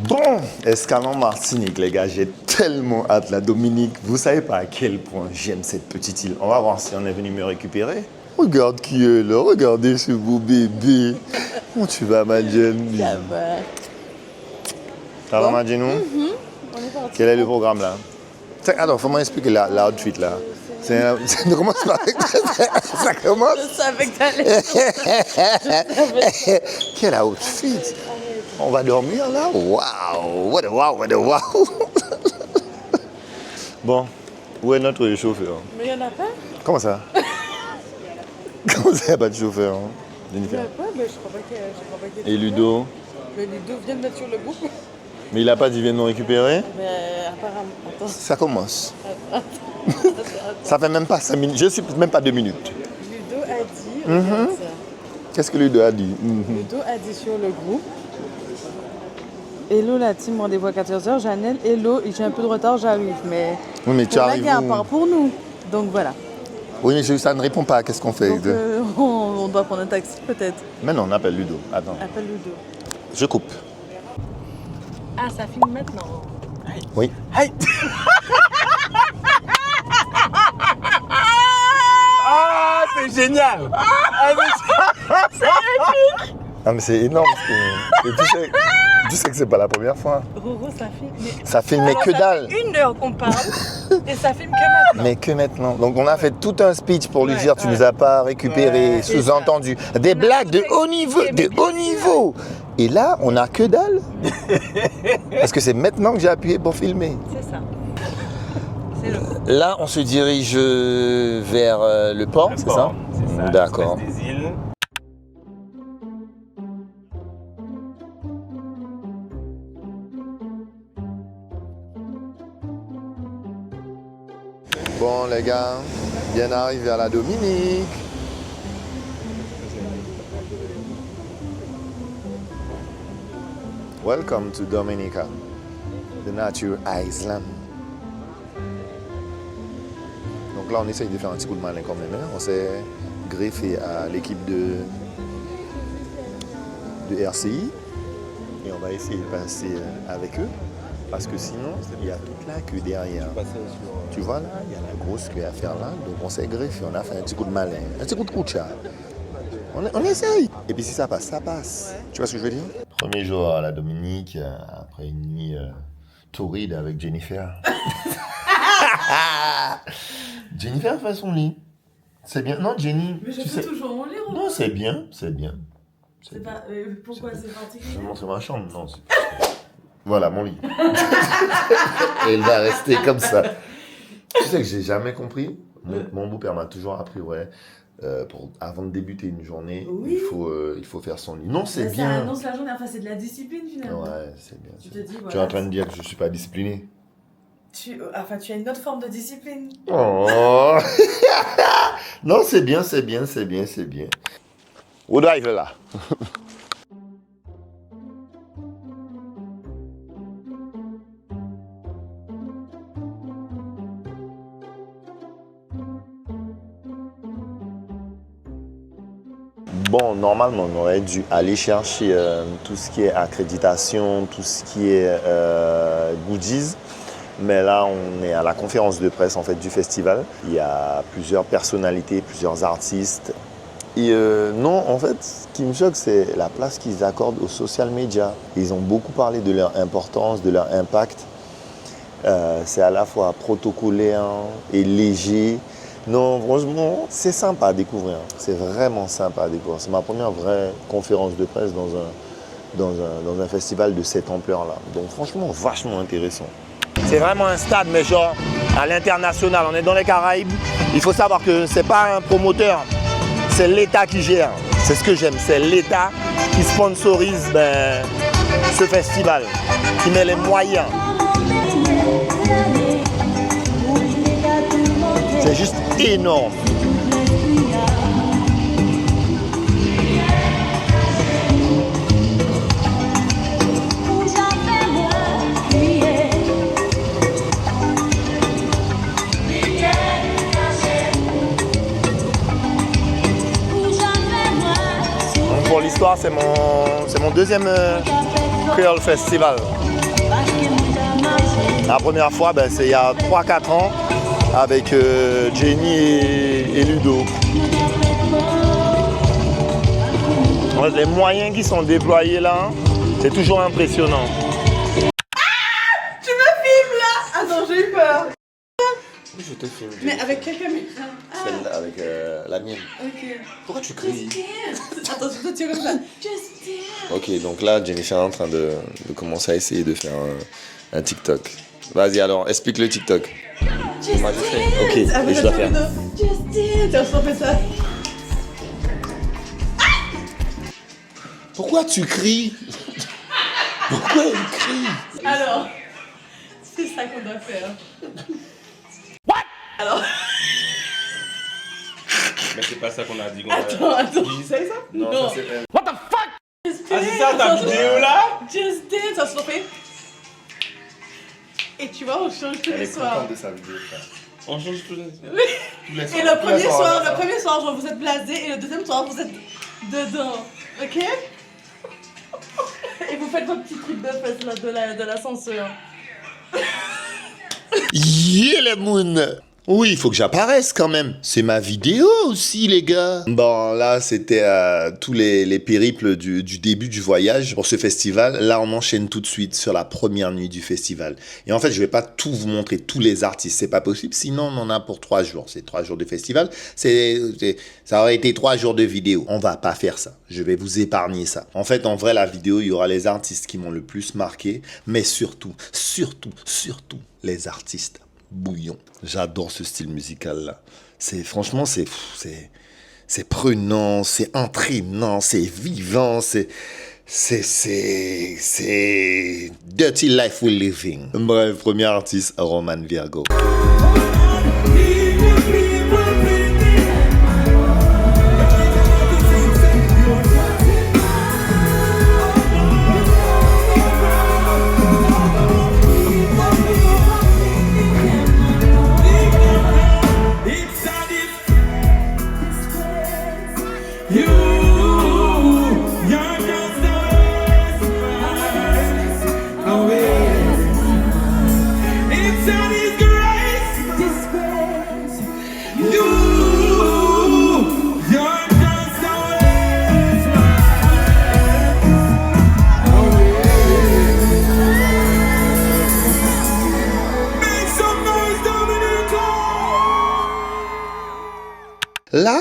Bon, escale en Martinique, les gars, j'ai tellement hâte là. Dominique, vous savez pas à quel point j'aime cette petite île. On va voir si on est venu me récupérer. Regarde qui est là, regardez ce beau bébé. Comment tu vas, ma Jenny? Ça va. Ça va, ma Jenny? On est parti. Quel est le programme là? Attends, faut m'expliquer l'outfit là. Ça commence par... Ça commence? Je savais que t'allais. Quel outfit! On va dormir là? Waouh! What a wow, what a wow! Bon, où est notre chauffeur? Mais il n'y en a pas? Comment ça? Comment ça, il n'y a pas de chauffeur? Hein? Il n'y en a pas? Mais je crois pas qu'il y ait Et Ludo? Le Ludo vient de mettre sur le groupe. Mais il n'a pas dit viens nous récupérer? Mais apparemment, attends. Ça commence. Ça fait même pas 5 minutes. Je suis même pas 2 minutes. Ludo a dit, regarde ça. Qu'est-ce que Ludo a dit? Ludo a dit sur le groupe. Hello la team, rendez-vous à 14h. Janelle, hello, j'ai un peu de retard, j'arrive. Mais Oui, mais tu pour la arrives gare, où? part pour nous. Donc voilà. Oui, mais ça ne répond pas. Qu'est-ce qu'on fait? Donc on doit prendre un taxi peut-être. Mais non, on appelle Ludo. Attends. Appelle Ludo. Je coupe. Ah, ça filme maintenant. Oui. Hey. Ah, c'est génial. Ah, mais c'est énorme. Et tu sais que c'est pas la première fois. Roro, ça filme. Ça filmait que dalle. Ça fait 1 heure qu'on parle et ça filme que maintenant. Mais que maintenant. Donc on a fait tout un speech pour lui dire tu nous as pas récupéré, Ouais, sous-entendu. Des blagues de haut niveau, de haut niveau. Et là, on a que dalle. Parce que c'est maintenant que j'ai appuyé pour filmer. C'est ça. C'est le... Là, on se dirige vers le port, c'est ça? C'est ça. D'accord. L'espèce des îles. Bon les gars, bien arrivé à la Dominique. Welcome to Dominica, the Nature Island. Donc là on essaye de faire un petit coup de malin quand même. Hein. On s'est greffé à l'équipe de RCI et on va essayer de passer avec eux. Parce que sinon, il y a toute la queue derrière. Tu vois là, il y a la grosse queue à faire là. Donc on s'est greffé, on a fait un petit coup de malin, un petit coup de coucha. On essaye. Et puis si ça passe, ça passe. Ouais. Tu vois ce que je veux dire? Premier jour à la Dominique, après une nuit torride avec Jennifer. Jennifer fait son lit. C'est bien. Non, Jenny. Mais je fais toujours mon lit. Non, c'est bien, c'est bien. C'est pas... pourquoi c'est particulier? Je vais montrer ma chambre, non. Voilà, mon lit. Et il va rester comme ça. Tu sais que j'ai jamais compris. Mon beau-père m'a toujours appris, ouais, avant de débuter une journée, oui. il faut faire son lit. Non, c'est bien. Ça annonce la journée, enfin c'est de la discipline finalement. Ouais, c'est bien. Tu te dis, voilà. Tu es en train de dire que je suis pas discipliné? Tu as une autre forme de discipline. Oh. Non, c'est bien, c'est bien, c'est bien, c'est bien. Où drive là? Bon, normalement, on aurait dû aller chercher tout ce qui est accréditation, tout ce qui est goodies. Mais là, on est à la conférence de presse en fait, du festival. Il y a plusieurs personnalités, plusieurs artistes. Et non, en fait, ce qui me choque, c'est la place qu'ils accordent aux social media. Ils ont beaucoup parlé de leur importance, de leur impact. C'est à la fois protocolaire et léger. Non, franchement, c'est sympa à découvrir. C'est vraiment sympa à découvrir. C'est ma première vraie conférence de presse dans un festival de cette ampleur-là. Donc franchement, vachement intéressant. C'est vraiment un stade, mais genre à l'international. On est dans les Caraïbes. Il faut savoir que c'est pas un promoteur, c'est l'État qui gère. C'est ce que j'aime, c'est l'État qui sponsorise ce festival, qui met les moyens. C'est juste énorme. Donc pour l'histoire, c'est mon deuxième Creole Festival. La première fois, c'est il y a 3-4 ans avec Jenny et Ludo. Les moyens qui sont déployés là, c'est toujours impressionnant. Tu me filmes là? Attends, j'ai eu peur. Je te filme. Mais avec quelle caméra? Celle avec la mienne. Ok. Pourquoi tu cries? Attends, je te tire comme ça. Just dance. Ok, donc là, Jennifer est en train de commencer à essayer de faire un TikTok. Vas-y alors, explique le TikTok. Just Moi, je fais. dance. Ok, Ah, et je dois faire. Just dance. Tiens, je t'en fais ça. Pourquoi tu cries? Pourquoi il crie? Alors, c'est ça qu'on doit faire. What? Alors. Mais c'est pas ça qu'on a dit. Attends. Tu sais ça? Non, ça c'est elle. What the fuck? Just Ah, c'est ça ta dance. vidéo là? Just dance. Ça se fait. Et tu vois, on change tous Elle les est soirs. contente de sa vidéo, frère. On change tout. Oui. Et le premier soir, genre, vous êtes blasé, et le deuxième soir, vous êtes dedans. Ok? Et vous faites votre petit truc de fesse là, de l'ascenseur. Yeah le moon. Oui, il faut que j'apparaisse quand même. C'est ma vidéo aussi, les gars. Bon, là, c'était tous les périples du début du voyage pour ce festival. Là, on enchaîne tout de suite sur la première nuit du festival. Et en fait, je vais pas tout vous montrer, tous les artistes. C'est pas possible. Sinon, on en a pour 3 jours. C'est 3 jours de festival. Ça aurait été 3 jours de vidéo. On va pas faire ça. Je vais vous épargner ça. En fait, en vrai, la vidéo, il y aura les artistes qui m'ont le plus marqué. Mais surtout, les artistes bouillon. J'adore ce style musical-là. Franchement, c'est prenant, c'est entraînant, c'est vivant, c'est Dirty Life We're Living. Bref, premier artiste, Roman Virgo. Là,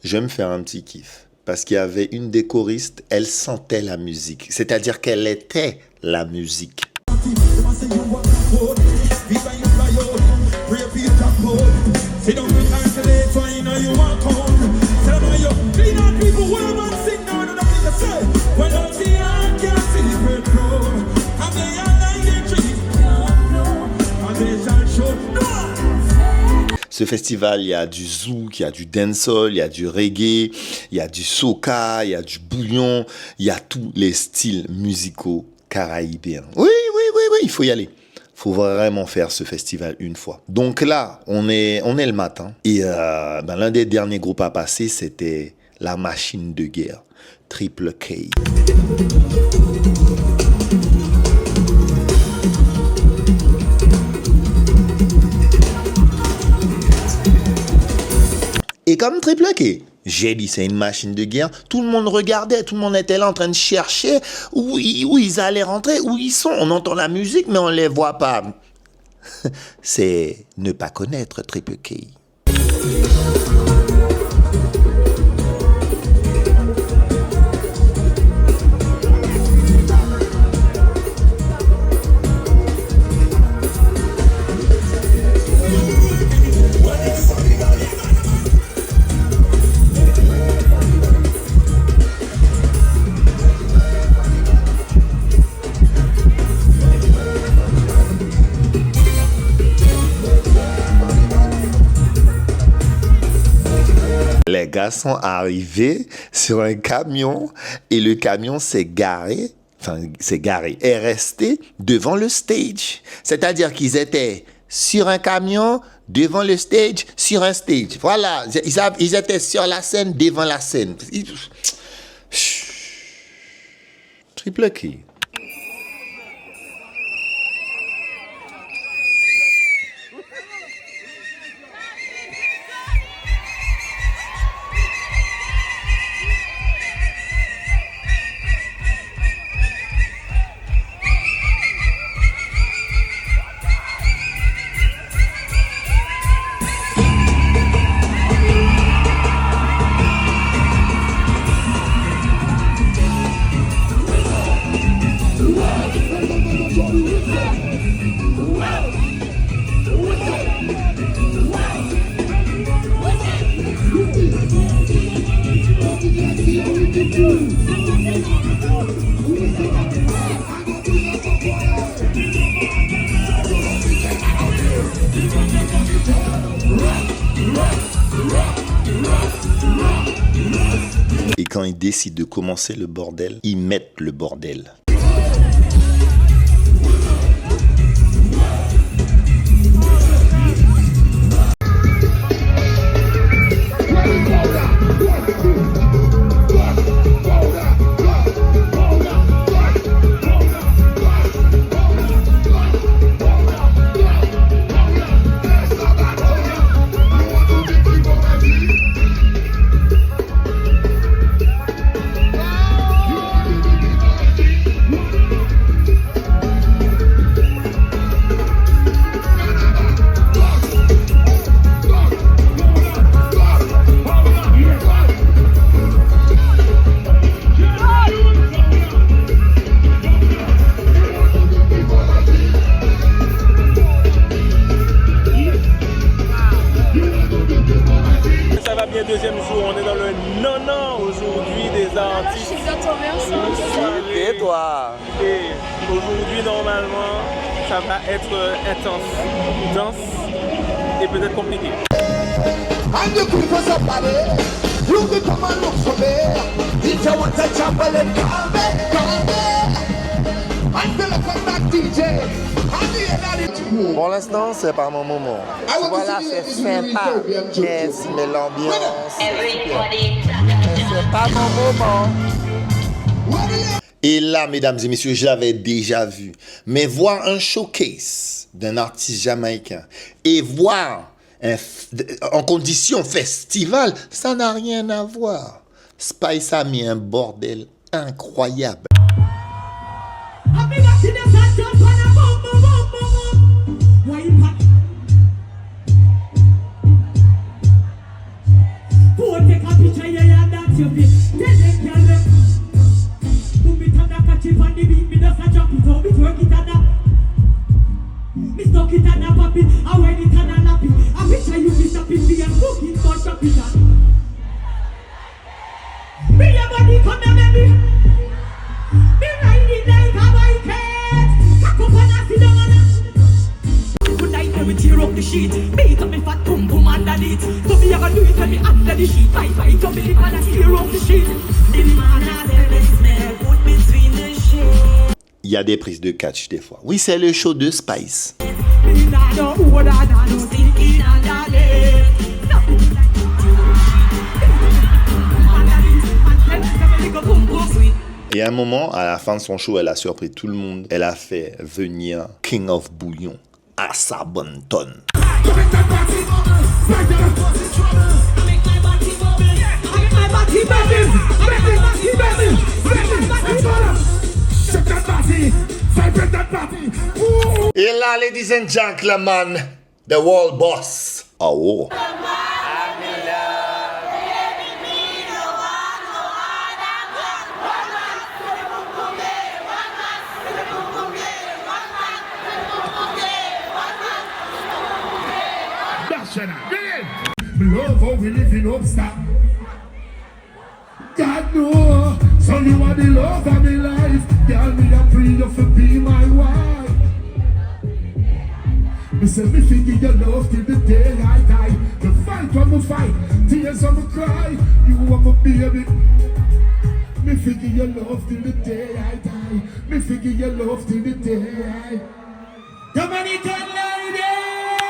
je vais me faire un petit kiff. Parce qu'il y avait une des choristes, elle sentait la musique. C'est-à-dire qu'elle était la musique. Ce festival, il y a du zouk, il y a du dancehall, il y a du reggae, il y a du soca, il y a du bouillon, il y a tous les styles musicaux caraïbéens. Oui, il faut y aller. Faut vraiment faire ce festival une fois. Donc là, on est le matin et l'un des derniers groupes à passer, c'était La Machine de Guerre, Triple K. Et comme Triple K, j'ai dit c'est une machine de guerre, tout le monde regardait, tout le monde était là en train de chercher où ils allaient rentrer, où ils sont. On entend la musique mais on ne les voit pas. C'est ne pas connaître Triple K. Les gars sont arrivés sur un camion et le camion s'est garé, est resté devant le stage. C'est-à-dire qu'ils étaient sur un camion, devant le stage, sur un stage. Voilà, ils étaient sur la scène, devant la scène. Triple K. quand ils décident de commencer le bordel, ils mettent le bordel. Deuxième jour, on est dans le non aujourd'hui des artistes. Je suis bientôt Et toi. Et aujourd'hui, normalement, ça va être intense, dense et peut-être compliqué. Pour l'instant, c'est pas mon moment. Voilà, c'est sympa. Yes, mais l'ambiance, c'est pas mon moment. Et là, mesdames et messieurs, je l'avais déjà vu. Mais voir un showcase d'un artiste jamaïcain et voir en condition festival, ça n'a rien à voir. Spice a mis un bordel incroyable. Il y a des prises de catch des fois. Oui, c'est le show de Spice. Et à un moment, à la fin de son show, elle a surpris tout le monde. Elle a fait venir King of Bouillon à sa bonne tonne. Et là, ladies and gentlemen, the world boss. Oh. Love how we live in upstart. God know, so you are the love of my life. Girl, me a pray you for be my wife. Me say me figure your love till the day I die. The fight when me fight, tears when me cry. You are my baby. Me figure your love till the day I die. Me figure your love till the day I. Dominican lady.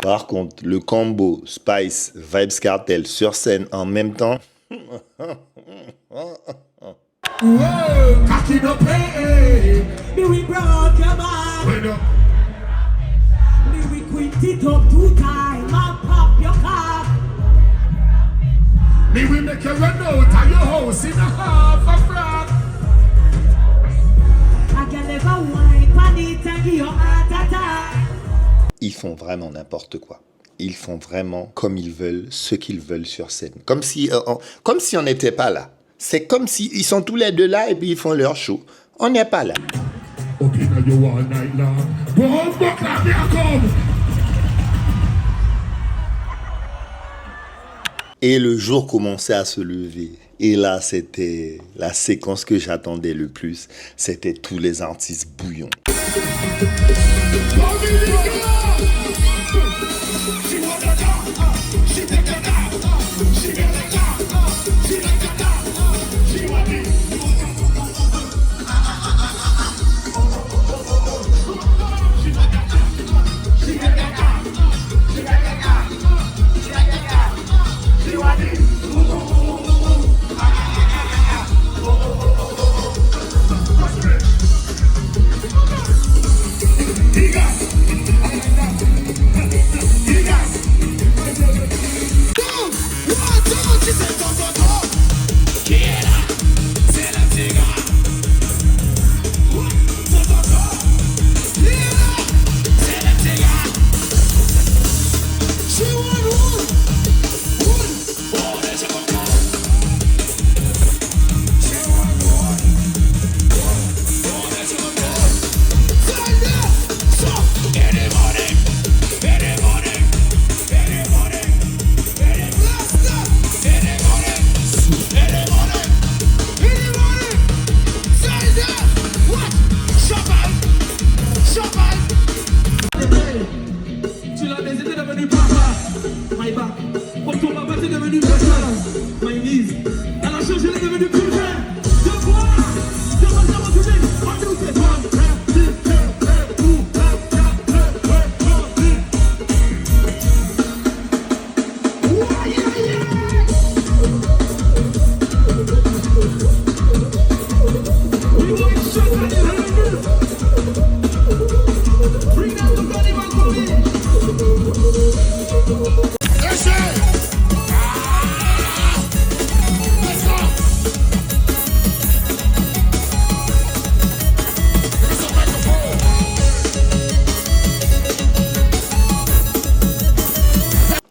Par contre, le combo Spice Vybz Kartel sur scène en même temps. Ils font vraiment n'importe quoi. Ils font vraiment comme ils veulent, ce qu'ils veulent sur scène. Comme si on n'était pas là. C'est comme si ils sont tous les deux là et puis ils font leur show. On n'est pas là. Et le jour commençait à se lever. Et là, c'était la séquence que j'attendais le plus. C'était tous les artistes bouillons.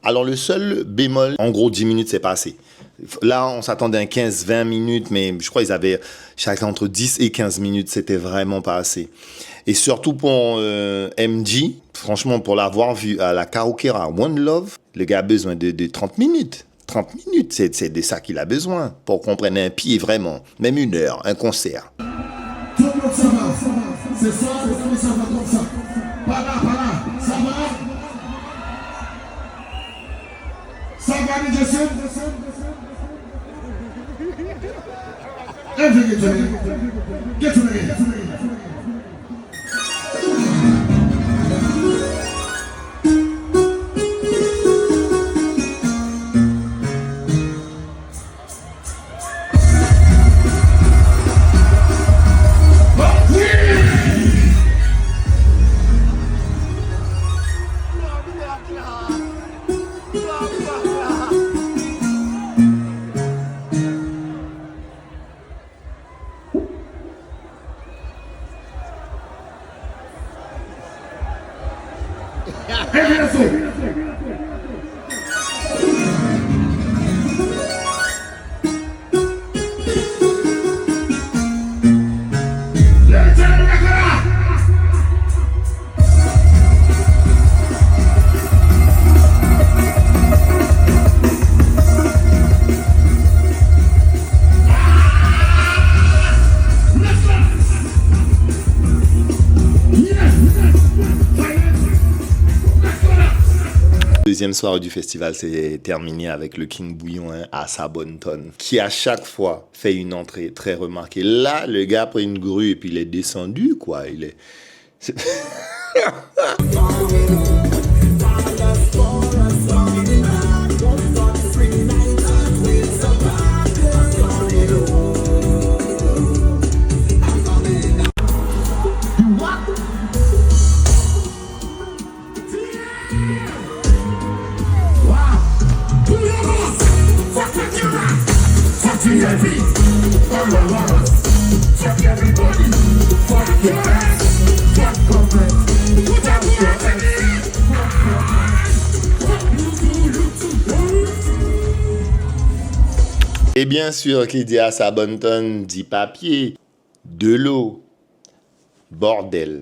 Alors le seul bémol, en gros 10 minutes c'est pas assez. Là on s'attendait à 15-20 minutes, mais je crois qu'ils avaient chacun entre 10 et 15 minutes, c'était vraiment pas assez. Et surtout pour MG, franchement pour l'avoir vu à la Karaokera One Love, le gars a besoin de 30 minutes. 30 minutes, c'est de ça qu'il a besoin pour qu'on prenne un pied vraiment, même 1 heure, un concert. Tout le monde ça va, c'est ça, ça va comme ça. Pas là, ça va. Ça va, les Jessem? Get to me. Deuxième soirée du festival s'est terminée avec le King Bouillon à Sabonton, qui à chaque fois fait une entrée très remarquée. Là, le gars a pris une grue et puis il est descendu, quoi. Il est... Et bien sûr, qui dit à Sabonton dit papier, de l'eau, bordel.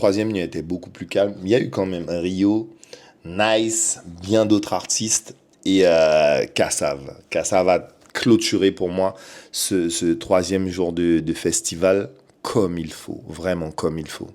troisième nuit était beaucoup plus calme. Il y a eu quand même Rio, Nice, bien d'autres artistes et Kassav. Kassav a clôturé pour moi ce troisième jour de festival comme il faut, vraiment comme il faut.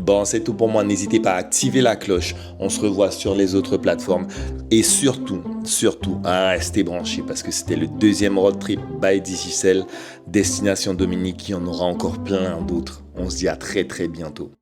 Bon, c'est tout pour moi. N'hésitez pas à activer la cloche. On se revoit sur les autres plateformes. Et surtout, restez branchés parce que c'était le deuxième road trip by Digicel, Destination Dominique. Il y en aura encore plein d'autres. On se dit à très très bientôt.